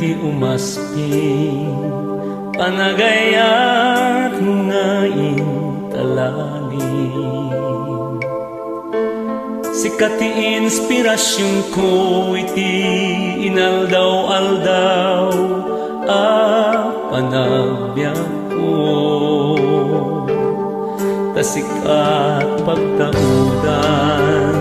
ti umasping panagayat ngain talalim. Sikat ti inspirasyon ko iti inaldaw-aldaw panagbiag ko. Tasikat pagtaudan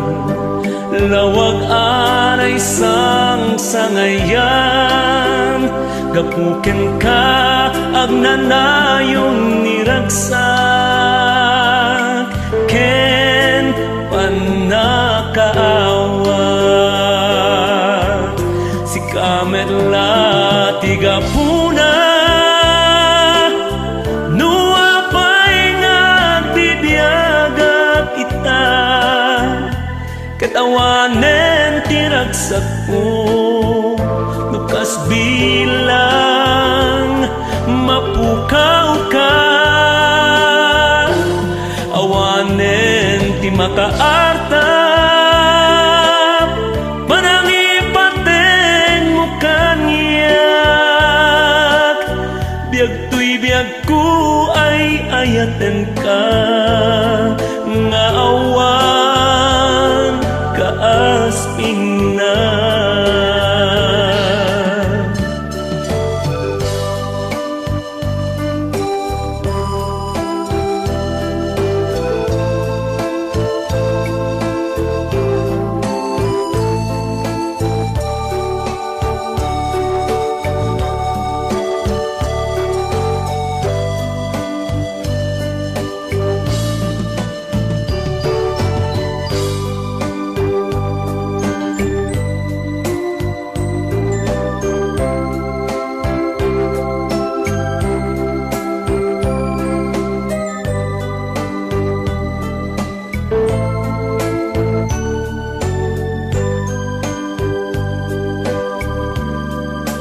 lawag anay sang sangayan, gapuken ka agnanayon niragsak ken panakaawa. Si kamet la tigapuna nuapay nga bibiyagak ita, katawanen tiragsak ko lukas bilang mapukaw ka. Awanen ti makaartap manangipaten mo kanyak, biag tuy biag ko ay ayaten ka nga awan kaasping na.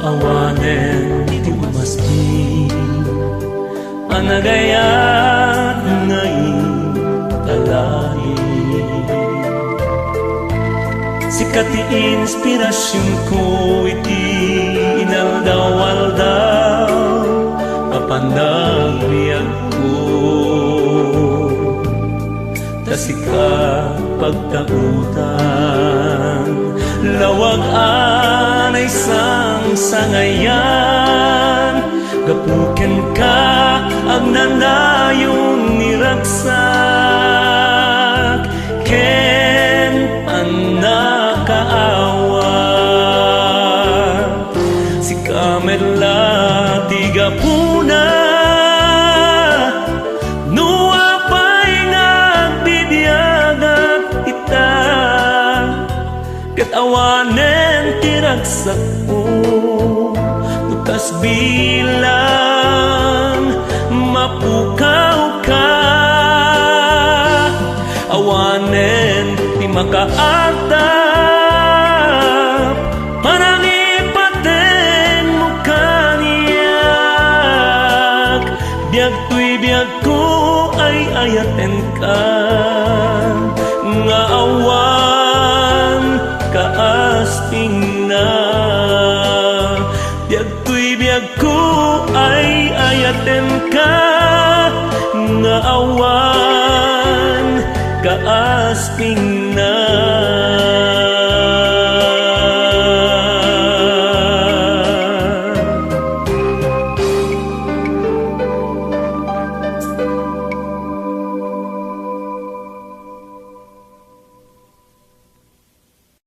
Awanen ti umasping panagayat ngain talaim. Sikat ti inspirasyon ko iti inaldaw-aldaw kapanagbiag ko. Tasikat pagtautan lawag anay sang sangayan, gapuken ka agnanayon niragsak ken panakaawa. Si kamet la tigapuna nuapay nga bibiyagak ita, katawanen tiragsak ko lukas bilang mapukaw ka. Awanen ti makaatap manangipaten mo kaniyak, biag tuy biag ko ay ayaten ka nga awan kaasping na. Biag tuy biag ko ay ayaten ka nga awan kaasping